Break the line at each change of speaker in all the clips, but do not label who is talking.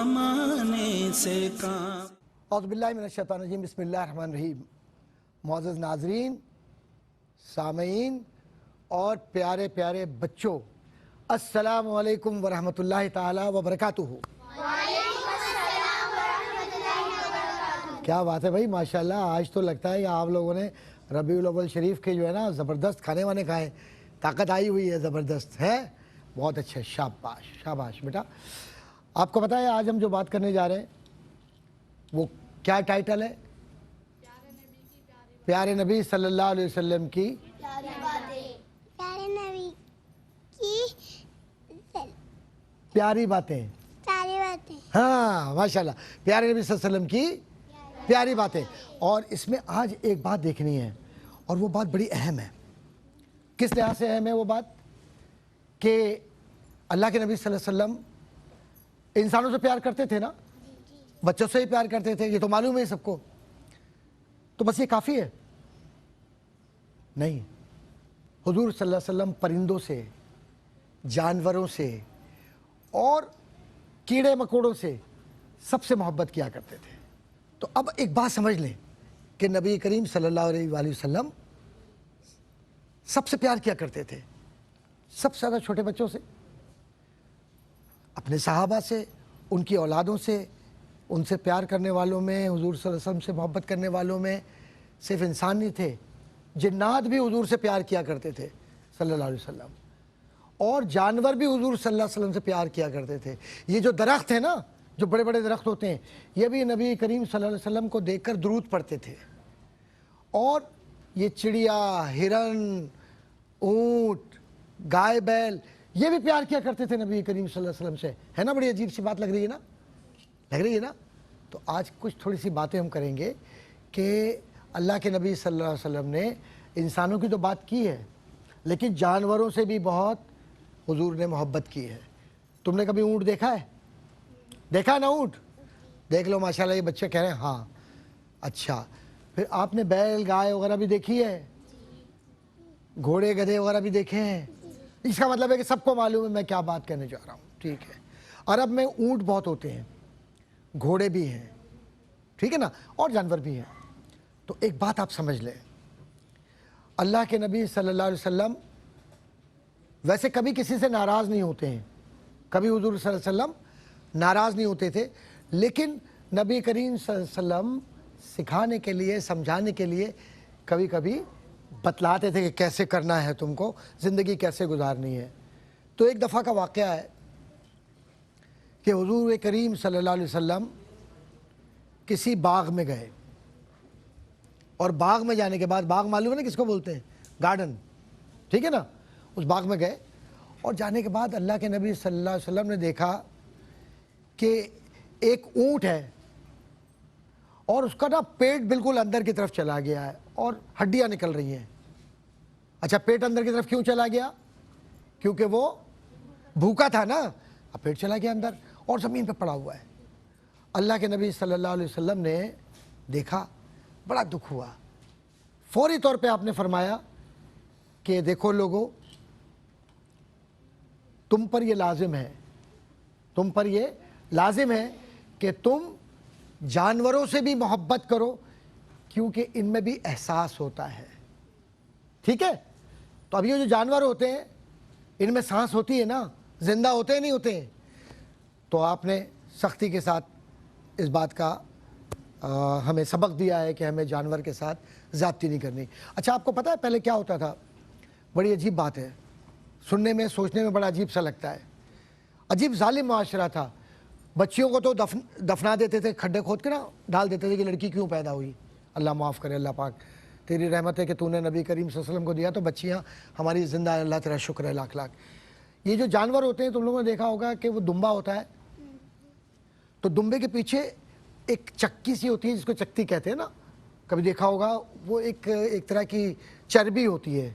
زمانے سے کام۔
اعوذ باللہ من الشیطان الرجیم، بسم اللہ الرحمن الرحیم۔ معزز ناظرین، سامعین اور پیارے پیارے بچوں، السلام علیکم ورحمۃ اللہ تعالی وبرکاتہ۔ کیا بات ہے بھائی، ماشاءاللہ آج تو لگتا ہے کہ آپ لوگوں نے ربیع الاول شریف کے جو ہے نا زبردست کھانے وانے کھائے، طاقت آئی ہوئی ہے، زبردست ہے، بہت اچھا، شاباش شاباش بیٹا۔ آپ کو پتہ ہے آج ہم جو بات کرنے جا رہے ہیں وہ کیا ٹائٹل ہے؟ پیارے نبی صلی اللہ علیہ وسلم کی پیاری باتیں۔ ہاں ماشاءاللہ، پیارے نبی صلی اللہ علیہ وسلم کی پیاری باتیں۔ اور اس میں آج ایک بات دیکھنی ہے اور وہ بات بڑی اہم ہے۔ کس لحاظ سے اہم ہے وہ بات؟ کہ اللہ کے نبی صلی اللہ علیہ وسلم انسانوں سے پیار کرتے تھے نا، بچوں سے ہی پیار کرتے تھے، یہ تو معلوم ہے سب کو۔ تو بس یہ کافی ہے؟ نہیں، حضور صلی اللہ علیہ وسلم پرندوں سے، جانوروں سے اور کیڑے مکوڑوں سے سب سے محبت کیا کرتے تھے۔ تو اب ایک بات سمجھ لیں کہ نبی کریم صلی اللہ علیہ وآلہ وسلم سب سے پیار کیا کرتے تھے، سب سے زیادہ چھوٹے بچوں سے، اپنے صحابہ سے، ان کی اولادوں سے۔ ان سے پیار کرنے والوں میں، حضور صلی اللہ علیہ وسلم سے محبت کرنے والوں میں صرف انسان نہیں تھے، جنات بھی حضور سے پیار کیا کرتے تھے صلی اللہ علیہ وسلم، اور جانور بھی حضور صلی اللہ علیہ وسلم سے پیار کیا کرتے تھے۔ یہ جو درخت ہیں نا، جو بڑے بڑے درخت ہوتے ہیں، یہ بھی نبی کریم صلی اللہ علیہ وسلم کو دیکھ کر درود پڑھتے تھے۔ اور یہ چڑیا، ہرن، اونٹ، گائے، بیل، یہ بھی پیار کیا کرتے تھے نبی کریم صلی اللہ علیہ وسلم سے۔ ہے نا، بڑی عجیب سی بات لگ رہی ہے نا، لگ رہی ہے نا؟ تو آج کچھ تھوڑی سی باتیں ہم کریں گے کہ اللہ کے نبی صلی اللہ علیہ وسلم نے انسانوں کی تو بات کی ہے، لیکن جانوروں سے بھی بہت حضور نے محبت کی ہے۔ تم نے کبھی اونٹ دیکھا ہے؟ دیکھا نا اونٹ؟ دیکھ لو ماشاءاللہ، یہ بچے کہہ رہے ہیں ہاں۔ اچھا، پھر آپ نے بیل، گائے وغیرہ بھی دیکھی ہے؟ گھوڑے، گدھے وغیرہ بھی دیکھے ہیں؟ اس کا مطلب ہے کہ سب کو معلوم ہے میں کیا بات کرنے جا رہا ہوں، ٹھیک ہے۔ عرب میں اونٹ بہت ہوتے ہیں، گھوڑے بھی ہیں، ٹھیک ہے نا، اور جانور بھی ہیں۔ تو ایک بات آپ سمجھ لیں، اللہ کے نبی صلی اللہ علیہ وسلم ویسے کبھی کسی سے ناراض نہیں ہوتے ہیں، کبھی حضور صلی اللہ علیہ وسلم ناراض نہیں ہوتے تھے، لیکن نبی کریم صلی اللہ علیہ وسلم سکھانے کے لیے، سمجھانے کے لیے کبھی کبھی بتلاتے تھے کہ کیسے کرنا ہے، تم کو زندگی کیسے گزارنی ہے۔ تو ایک دفعہ کا واقعہ ہے کہ حضور کریم صلی اللہ علیہ وسلم کسی باغ میں گئے، اور باغ میں جانے کے بعد، باغ معلوم ہے نا کس کو بولتے ہیں؟ گارڈن، ٹھیک ہے نا۔ اس باغ میں گئے اور جانے کے بعد اللہ کے نبی صلی اللہ علیہ وسلم نے دیکھا کہ ایک اونٹ ہے اور اس کا نا پیٹ بالکل اندر کی طرف چلا گیا ہے اور ہڈیاں نکل رہی ہیں۔ اچھا، پیٹ اندر کی طرف کیوں چلا گیا؟ کیونکہ وہ بھوکا تھا نا، اب پیٹ چلا گیا اندر اور زمین پہ پڑا ہوا ہے۔ اللہ کے نبی صلی اللہ علیہ وسلم نے دیکھا، بڑا دکھ ہوا۔ فوری طور پہ آپ نے فرمایا کہ دیکھو لوگو، تم پر یہ لازم ہے، تم پر یہ لازم ہے کہ تم جانوروں سے بھی محبت کرو، کیونکہ ان میں بھی احساس ہوتا ہے، ٹھیک ہے؟ تو اب یہ جو جانور ہوتے ہیں، ان میں سانس ہوتی ہے نا، زندہ ہوتے نہیں ہوتے ہیں؟ تو آپ نے سختی کے ساتھ اس بات کا ہمیں سبق دیا ہے کہ ہمیں جانور کے ساتھ زیادتی نہیں کرنی۔ اچھا، آپ کو پتہ ہے پہلے کیا ہوتا تھا؟ بڑی عجیب بات ہے، سننے میں، سوچنے میں بڑا عجیب سا لگتا ہے۔ عجیب ظالم معاشرہ تھا۔ بچیوں کو تو دفنا دیتے تھے، کھڈے کھود کے نا ڈال دیتے تھے کہ لڑکی کیوں پیدا ہوئی۔ اللہ معاف کرے، اللہ پاک تیری رحمت ہے کہ تو نے نبی کریم صلی اللہ علیہ وسلم کو دیا تو بچیاں ہماری زندہ ہیں، اللہ تیرا شکر ہے لاکھ لاکھ۔ یہ جو جانور ہوتے ہیں، تم لوگوں نے دیکھا ہوگا کہ وہ دمبا ہوتا ہے، تو دمبے کے پیچھے ایک چکی سی ہوتی ہے جس کو چکتی کہتے ہیں نا، کبھی دیکھا ہوگا، وہ ایک طرح کی چربی ہوتی ہے۔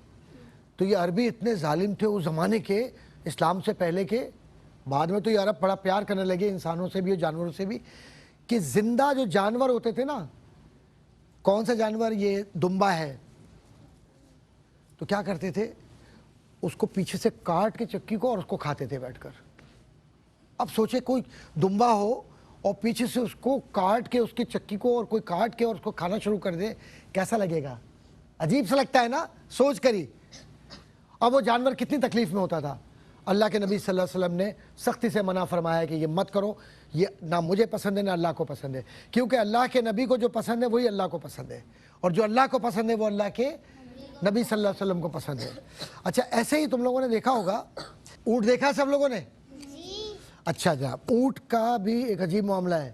تو یہ عربی اتنے ظالم تھے اس زمانے کے، اسلام سے پہلے کے، بعد میں تو یہ عرب بڑا پیار کرنے لگے انسانوں سے بھی اور جانوروں سے بھی، کہ زندہ جو جانور ہوتے تھے نا، کون سا جانور؟ یہ دمبا ہے، تو کیا کرتے تھے؟ اس کو پیچھے سے کاٹ کے چکی کو اور اس کو کھاتے تھے بیٹھ کر۔ اب سوچے کوئی دمبا ہو اور پیچھے سے اس کو کاٹ کے اس کی چکی کو اور کوئی کاٹ کے اور اس کو کھانا شروع کر دے, کیسا لگے گا؟ عجیب سا لگتا ہے نا سوچ کر ہی. اب وہ جانور کتنی تکلیف میں ہوتا تھا. اللہ کے نبی صلی اللہ علیہ وسلم نے سختی سے منع فرمایا کہ یہ مت کرو, یہ نہ مجھے پسند ہے نہ اللہ کو پسند ہے, کیونکہ اللہ کے نبی کو جو پسند ہے وہی اللہ کو پسند ہے, اور جو اللہ کو پسند ہے وہ اللہ کے نبی صلی اللہ علیہ وسلم کو پسند ہے. اچھا ایسے ہی تم لوگوں نے دیکھا ہوگا, اونٹ دیکھا سب لوگوں نے؟ اچھا جناب, اونٹ کا بھی ایک عجیب معاملہ ہے.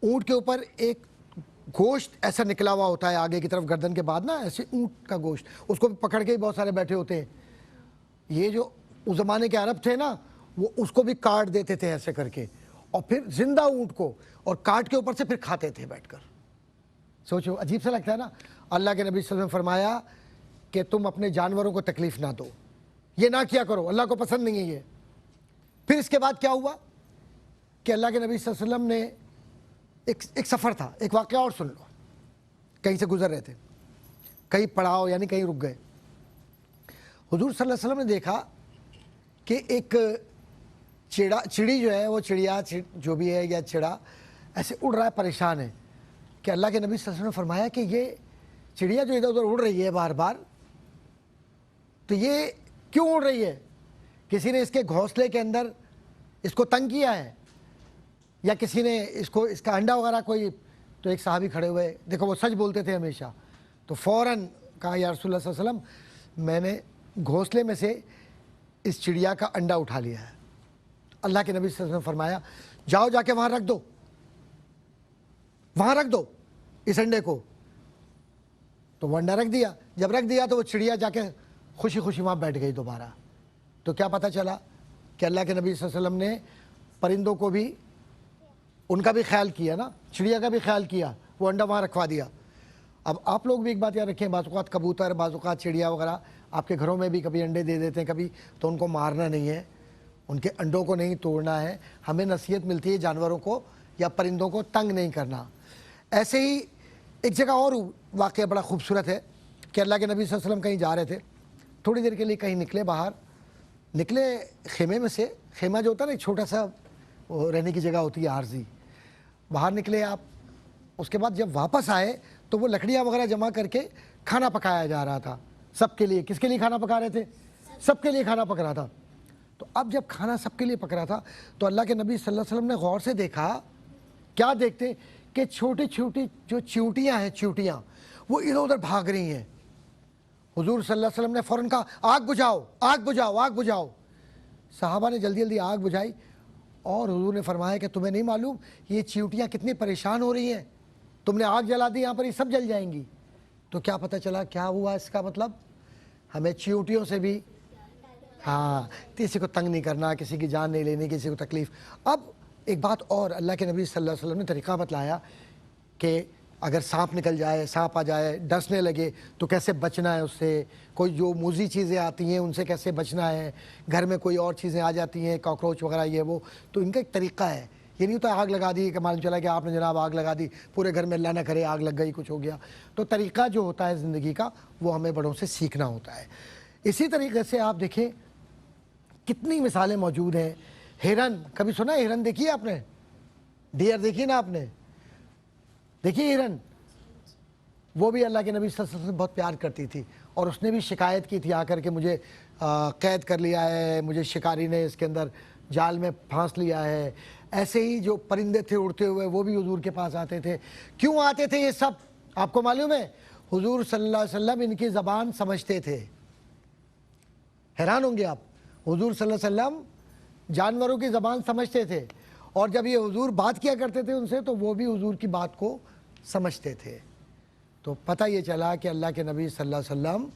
اونٹ کے اوپر ایک گوشت ایسا نکلا ہوا ہوتا ہے آگے کی طرف گردن کے بعد نا, ایسے اونٹ کا گوشت, اس کو پکڑ کے ہی بہت سارے بیٹھے ہوتے ہیں. یہ جو اس زمانے کے عرب تھے نا, وہ اس کو بھی کاٹ دیتے تھے ایسے کر کے, اور پھر زندہ اونٹ کو اور کاٹ کے اوپر سے پھر کھاتے تھے بیٹھ کر. سوچو عجیب سا لگتا ہے نا. اللہ کے نبی صلی اللہ علیہ وسلم نے فرمایا کہ تم اپنے جانوروں کو تکلیف نہ دو, یہ نہ کیا کرو, اللہ کو پسند نہیں ہے یہ. پھر اس کے بعد کیا ہوا کہ اللہ کے نبی صلی اللہ علیہ وسلم نے ایک سفر تھا, ایک واقعہ اور سن لو. کہیں سے گزر رہے تھے, کہیں پڑاؤ یعنی کہیں رک گئے. حضور صلی اللہ علیہ وسلم نے دیکھا کہ ایک چڑی جو ہے, وہ چڑیا جو بھی ہے یا چڑا ایسے اڑ رہا ہے, پریشان ہے. کہ اللہ کے نبی صلی اللہ علیہ وسلم نے فرمایا کہ یہ چڑیا جو ادھر ادھر اڑ رہی ہے بار بار, تو یہ کیوں اڑ رہی ہے؟ کسی نے اس کے گھونسلے کے اندر اس کو تنگ کیا ہے, یا کسی نے اس کا انڈا وغیرہ کوئی. تو ایک صحابی کھڑے ہوئے, دیکھو وہ سچ بولتے تھے ہمیشہ, تو فوراً کہا یا رسول اللہ صلی اللہ علیہ وسلم میں نے گھونسلے میں سے اس چڑیا کا انڈا اٹھا لیا ہے. اللہ کے نبی صلی اللہ علیہ وسلم نے فرمایا جاؤ جا کے وہاں رکھ دو, وہاں رکھ دو اس انڈے کو. تو وہ انڈا رکھ دیا. جب رکھ دیا تو وہ چڑیا جا کے خوشی خوشی وہاں بیٹھ گئی دوبارہ. تو کیا پتہ چلا کہ اللہ کے نبی صلی اللہ علیہ وسلم نے پرندوں کو بھی, ان کا بھی خیال کیا نا, چڑیا کا بھی خیال کیا, وہ انڈا وہاں رکھوا دیا. اب آپ لوگ بھی ایک بات یاد رکھیں, بعض اوقات کبوتر, بعض اوقات چڑیا وغیرہ آپ کے گھروں میں بھی کبھی انڈے دے دیتے ہیں کبھی, تو ان کو مارنا نہیں ہے, ان کے انڈوں کو نہیں توڑنا ہے. ہمیں نصیحت ملتی ہے جانوروں کو یا پرندوں کو تنگ نہیں کرنا. ایسے ہی ایک جگہ اور واقعہ بڑا خوبصورت ہے کہ اللہ کے نبی صلی اللہ علیہ وسلم کہیں جا رہے تھے, تھوڑی دیر کے لیے کہیں نکلے, باہر نکلے خیمے میں سے. خیمہ جو ہوتا ہے نا ایک چھوٹا سا رہنے کی جگہ ہوتی ہے عارضی, باہر نکلے آپ. اس کے بعد جب واپس آئے تو وہ لکڑیاں وغیرہ جمع کر کے کھانا پکایا جا رہا تھا سب کے لیے. کس کے لیے کھانا پکا رہے تھے؟ سب کے لیے کھانا پک رہا تھا. تو اب جب کھانا سب کے لیے پک رہا تھا تو اللہ کے نبی صلی اللہ علیہ وسلم نے غور سے دیکھا, کیا دیکھتے کہ چھوٹی چھوٹی جو چیونٹیاں ہیں, چیونٹیاں وہ ادھر ادھر بھاگ رہی ہیں. حضور صلی اللہ علیہ وسلم نے فوراً کہا آگ بجھاؤ, آگ بجھاؤ, آگ بجھاؤ. صحابہ نے جلدی جلدی آگ بجھائی, اور حضور نے فرمایا کہ تمہیں نہیں معلوم یہ چیونٹیاں کتنی پریشان ہو رہی ہیں, تم نے آگ جلا دی, یہاں پر یہ سب جل جائیں گی. تو کیا پتہ چلا کیا ہوا اس کا مطلب؟ ہمیں چیونٹیوں سے بھی کسی کو تنگ نہیں کرنا, کسی کی جان نہیں لینی, کسی کو تکلیف. اب ایک بات اور, اللہ کے نبی صلی اللہ علیہ وسلم نے طریقہ بتلایا کہ اگر سانپ نکل جائے, سانپ آ جائے, ڈسنے لگے تو کیسے بچنا ہے اس سے. کوئی جو موذی چیزیں آتی ہیں ان سے کیسے بچنا ہے. گھر میں کوئی اور چیزیں آ جاتی ہیں, کاکروچ وغیرہ یہ وہ, تو ان کا ایک طریقہ ہے. یہ نہیں ہوتا آگ لگا دی کہ معلوم چلا کہ آپ نے جناب آگ لگا دی, پورے گھر میں اللہ نہ کرے آگ لگ گئی, کچھ ہو گیا. تو طریقہ جو ہوتا ہے زندگی کا وہ ہمیں بڑوں سے سیکھنا ہوتا ہے. اسی طریقے سے آپ دیکھیں کتنی مثالیں موجود ہیں. ہرن, کبھی سنا ہے ہرن؟ دیکھیے آپ نے, ڈیئر دیکھیے نا آپ نے, دیکھیے ہرن, وہ بھی اللہ کے نبی صلی اللہ علیہ وسلم سے بہت پیار کرتی تھی, اور اس نے بھی شکایت کی تھی آ کر کے مجھے قید کر لیا ہے, مجھے شکاری نے اس کے اندر جال میں پھانس لیا ہے. ایسے ہی جو پرندے تھے اڑتے ہوئے وہ بھی حضور کے پاس آتے تھے. کیوں آتے تھے یہ سب آپ کو معلوم ہے؟ حضور صلی اللہ علیہ وسلم ان کی زبان سمجھتے تھے. حیران ہوں گے آپ, حضور صلی اللہ علیہ وسلم جانوروں کی زبان سمجھتے تھے, اور جب یہ حضور بات کیا کرتے تھے ان سے تو وہ بھی حضور کی بات کو سمجھتے تھے. تو پتہ یہ چلا کہ اللہ کے نبی صلی اللہ علیہ وسلم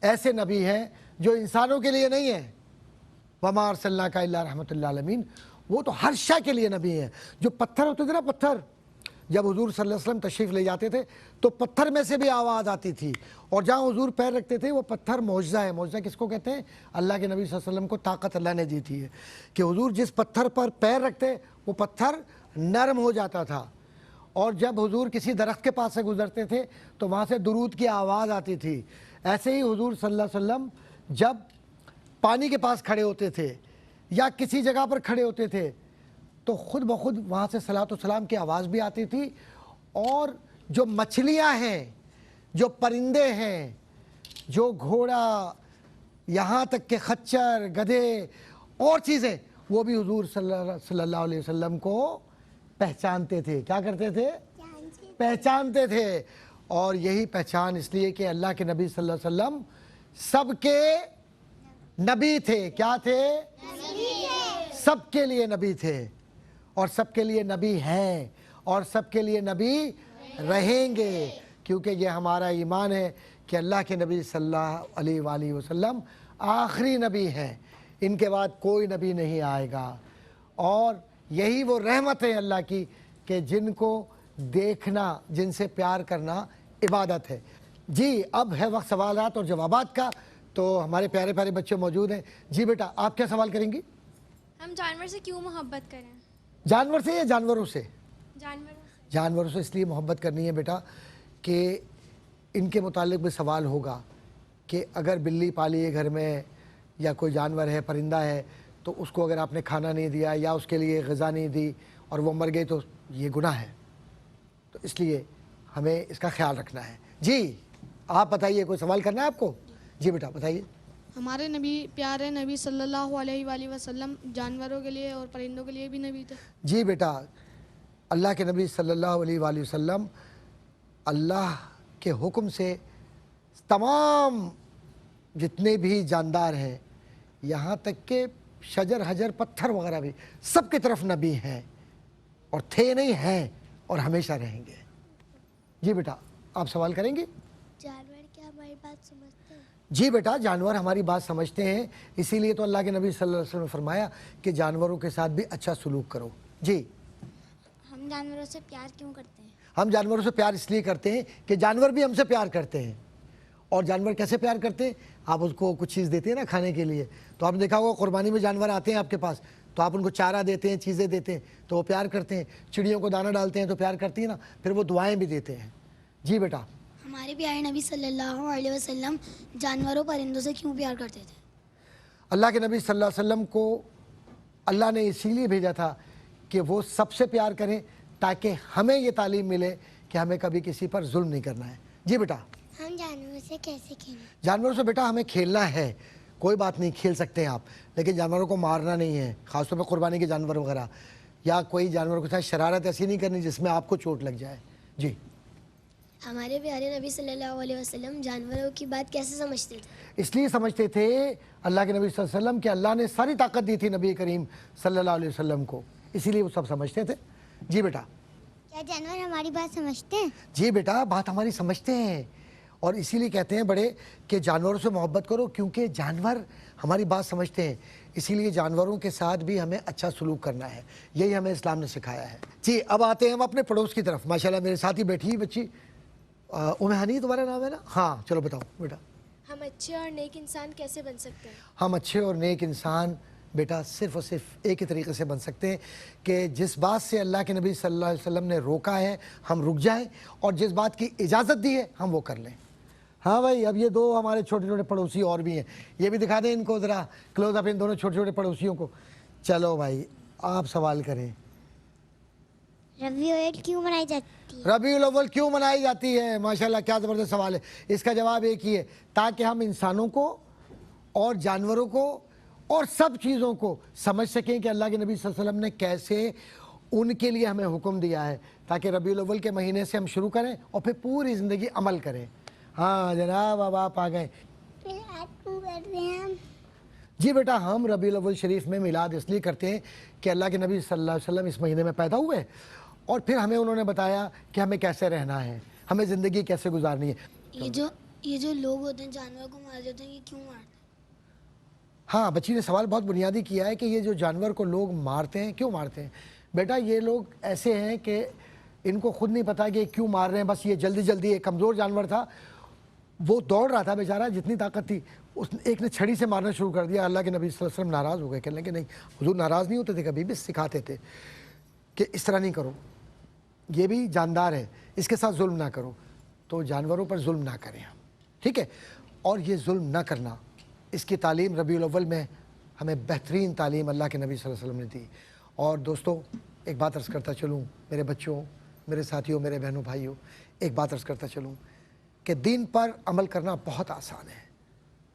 ایسے نبی ہیں جو انسانوں کے لیے نہیں ہیں. وما ارسلناک الا رحمۃ للعالمین, وہ تو ہر شے کے لیے نبی ہیں. جو پتھر ہوتے تھے نا, پتھر, جب حضور صلی اللہ علیہ وسلم تشریف لے جاتے تھے تو پتھر میں سے بھی آواز آتی تھی, اور جہاں حضور پیر رکھتے تھے وہ پتھر معجزہ ہے. معجزہ کس کو کہتے ہیں؟ اللہ کے نبی صلی اللہ علیہ وسلم کو طاقت اللہ نے دی تھی ہے کہ حضور جس پتھر پر پیر رکھتے وہ پتھر نرم ہو جاتا تھا, اور جب حضور کسی درخت کے پاس سے گزرتے تھے تو وہاں سے درود کی آواز آتی تھی. ایسے ہی حضور صلی اللہ علیہ وسلم جب پانی کے پاس کھڑے ہوتے تھے یا کسی جگہ پر کھڑے ہوتے تھے تو خود بخود وہاں سے صلاۃ و سلام کی آواز بھی آتی تھی، اور جو مچھلیاں ہیں، جو پرندے ہیں، جو گھوڑا، یہاں تک کہ خچر، گدھے اور چیزیں، وہ بھی حضور صلی اللہ علیہ وسلم کو پہچانتے تھے. کیا کرتے تھے؟ پہچانتے تھے. اور یہی پہچان اس لیے کہ اللہ کے نبی صلی اللہ علیہ وسلم سب کے نبی تھے. کیا تھے؟ سب کے لیے نبی تھے، اور سب کے لیے نبی ہیں، اور سب کے لیے نبی رہیں گے، کیونکہ یہ ہمارا ایمان ہے کہ اللہ کے نبی صلی اللہ علیہ وآلہ وسلم آخری نبی ہیں. ان کے بعد کوئی نبی نہیں آئے گا. اور یہی وہ رحمت ہے اللہ کی کہ جن کو دیکھنا، جن سے پیار کرنا عبادت ہے. جی اب ہے وقت سوالات اور جوابات کا. تو ہمارے پیارے پیارے بچے موجود ہیں. جی بیٹا آپ کیا سوال کریں گی؟
ہم جانور سے کیوں محبت کریں؟
جانور سے یا جانوروں سے؟
جانوروں سے.
جانوروں سے اس لیے محبت کرنی ہے بیٹا کہ ان کے متعلق بھی سوال ہوگا کہ اگر بلی پالی ہے گھر میں، یا کوئی جانور ہے، پرندہ ہے، تو اس کو اگر آپ نے کھانا نہیں دیا یا اس کے لیے غذا نہیں دی اور وہ مر گئی تو یہ گناہ ہے. تو اس لیے ہمیں اس کا خیال رکھنا ہے. جی آپ بتائیے، کوئی سوال کرنا ہے آپ کو؟ جی بیٹا بتائیے.
ہمارے نبی، پیارے نبی صلی اللہ علیہ وآلہ وسلم جانوروں کے لیے اور پرندوں کے لیے بھی نبی تھے.
جی بیٹا اللہ کے نبی صلی اللہ علیہ وآلہ وسلم اللہ کے حکم سے تمام جتنے بھی جاندار ہیں، یہاں تک کہ شجر حجر پتھر وغیرہ بھی، سب کی طرف نبی ہیں، اور تھے نہیں ہیں اور ہمیشہ رہیں گے. جی بیٹا آپ سوال کریں گے؟
جانور کیا ہماری بات سمجھتے ہیں؟
جی بیٹا جانور ہماری بات سمجھتے ہیں، اسی لیے تو اللہ کے نبی صلی اللہ علیہ وسلم نے فرمایا کہ جانوروں کے ساتھ بھی اچھا سلوک کرو. جی
ہم جانوروں سے پیار کیوں کرتے ہیں؟
ہم جانوروں سے پیار اس لیے کرتے ہیں کہ جانور بھی ہم سے پیار کرتے ہیں. اور جانور کیسے پیار کرتے ہیں؟ آپ اس کو کچھ چیز دیتے ہیں نا کھانے کے لیے، تو آپ نے دیکھا ہوگا قربانی میں جانور آتے ہیں آپ کے پاس، تو آپ ان کو چارہ دیتے ہیں، چیزیں دیتے ہیں، تو وہ پیار کرتے ہیں. چڑیوں کو دانہ ڈالتے ہیں تو پیار کرتی ہیں نا، پھر وہ دعائیں بھی دیتے ہیں. جی بیٹا
ہمارے پیارے نبی صلی اللہ علیہ وسلم جانوروں پرندوں سے کیوں پیار کرتے تھے؟
اللہ کے نبی صلی اللہ علیہ وسلم کو اللہ نے اسی لیے بھیجا تھا کہ وہ سب سے پیار کریں، تاکہ ہمیں یہ تعلیم ملے کہ ہمیں کبھی کسی پر ظلم نہیں کرنا ہے. جی بیٹا
ہم جانوروں سے کیسے کھیلیں؟
جانوروں سے بیٹا ہمیں کھیلنا ہے، کوئی بات نہیں کھیل سکتے ہیں آپ، لیکن جانوروں کو مارنا نہیں ہے، خاص طور پہ قربانی کے جانور وغیرہ، یا کوئی جانور کے ساتھ شرارت ایسی نہیں کرنی جس میں آپ کو چوٹ لگ جائے. جی
ہمارے پیارے نبی صلی اللہ علیہ وسلم جانوروں کی بات کیسے سمجھتے تھے؟
اس لیے سمجھتے تھے اللہ کے نبی صلی اللہ علیہ وسلم کہ اللہ نے ساری طاقت دی تھی نبی کریم صلی اللہ علیہ وسلم کو، اسی لیے وہ سب سمجھتے تھے. جی بیٹا
کیا جانور ہماری بات سمجھتے ہیں؟
جی بیٹا بات ہماری سمجھتے ہیں، اور اسی لیے کہتے ہیں بڑے کہ جانوروں سے محبت کرو، کیونکہ جانور ہماری بات سمجھتے ہیں. اسی لیے جانوروں کے ساتھ بھی ہمیں اچھا سلوک کرنا ہے، یہی ہمیں اسلام نے سکھایا ہے. جی اب آتے ہیں ہم اپنے پڑوس کی طرف. ماشاءاللہ میرے ساتھ ہی بیٹھی ہوئی بچی ہنی تمہارا نام ہے نا؟ ہاں چلو بتاؤ بیٹا.
ہم اچھے اور نیک انسان کیسے بن سکتے ہیں؟
ہم اچھے اور نیک انسان بیٹا صرف اور صرف ایک ہی طریقے سے بن سکتے ہیں کہ جس بات سے اللہ کے نبی صلی اللہ علیہ وسلم نے روکا ہے ہم رک جائیں، اور جس بات کی اجازت دی ہے ہم وہ کر لیں. ہاں بھائی اب یہ دو ہمارے چھوٹے چھوٹے پڑوسی اور بھی ہیں، یہ بھی دکھا دیں ان کو ذرا کلوز اپ، ان دونوں چھوٹے چھوٹے پڑوسیوں کو. چلو بھائی آپ سوال کریں.
ربیع الاول کیوں منائی جاتی ہے؟
ربیع الاول کیوں منائی جاتی ہے؟ ماشاءاللہ کیا زبردست سوال ہے. اس کا جواب ایک ہی ہے، تاکہ ہم انسانوں کو اور جانوروں کو اور سب چیزوں کو سمجھ سکیں کہ اللہ کے نبی صلی اللہ علیہ وسلم نے کیسے ان کے لیے ہمیں حکم دیا ہے، تاکہ ربیع الاول کے مہینے سے ہم شروع کریں اور پھر پوری زندگی عمل کریں. ہاں جناب اب آپ آ گئے. جی بیٹا ہم ربیع الاول شریف میں میلاد اس لیے کرتے ہیں کہ اللہ کے نبی صلی اللہ علیہ وسلم اس مہینے میں پیدا ہوئے، اور پھر ہمیں انہوں نے بتایا کہ ہمیں کیسے رہنا ہے، ہمیں زندگی کیسے گزارنی ہے.
یہ جو لوگ ہوتے ہیں جانور کو مار دیتے ہیں، یہ کیوں مارتے ہیں؟
ہاں بچی نے سوال بہت بنیادی کیا ہے کہ یہ جو جانور کو لوگ مارتے ہیں کیوں مارتے ہیں. بیٹا یہ لوگ ایسے ہیں کہ ان کو خود نہیں پتا کہ کیوں مار رہے ہیں. بس یہ جلدی جلدی ایک کمزور جانور تھا، وہ دوڑ رہا تھا بیچارہ، جتنی طاقت تھی ایک نے چھڑی سے مارنا شروع کر دیا. اللہ کے نبی صلی اللہ علیہ وسلم ناراض ہو گئے، کہنے لگے نہیں، حضور ناراض نہیں ہوتے تھے کبھی بھی، سکھاتے تھے کہ اس طرح نہیں کرو، یہ بھی جاندار ہے، اس کے ساتھ ظلم نہ کرو. تو جانوروں پر ظلم نہ کریں ہم، ٹھیک ہے. اور یہ ظلم نہ کرنا، اس کی تعلیم ربیع الاول میں ہمیں بہترین تعلیم اللہ کے نبی صلی اللہ علیہ وسلم نے دی. اور دوستوں ایک بات عرض کرتا چلوں، میرے بچوں، میرے ساتھیوں، میرے بہنوں بھائیوں، ایک بات عرض کرتا چلوں کہ دین پر عمل کرنا بہت آسان ہے.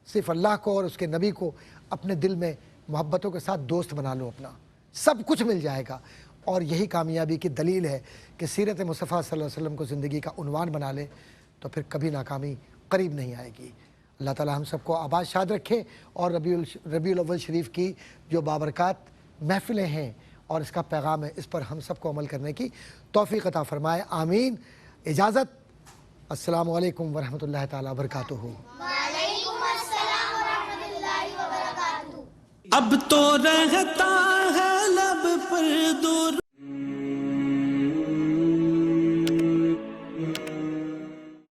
صرف اللہ کو اور اس کے نبی کو اپنے دل میں محبتوں کے ساتھ دوست بنا لو، اپنا سب کچھ مل جائے گا. اور یہی کامیابی کی دلیل ہے کہ سیرت مصطفیٰ صلی اللہ علیہ وسلم کو زندگی کا عنوان بنا لے تو پھر کبھی ناکامی قریب نہیں آئے گی. اللہ تعالی ہم سب کو آباد شاد رکھے اور ربیع الاول شریف کی جو بابرکات محفلیں ہیں اور اس کا پیغام ہے، اس پر ہم سب کو عمل کرنے کی توفیق عطا فرمائے. آمین. اجازت. السلام علیکم ورحمۃ اللہ تعالی وبرکاتہ.
اب تو رہتا ہے لب پر دور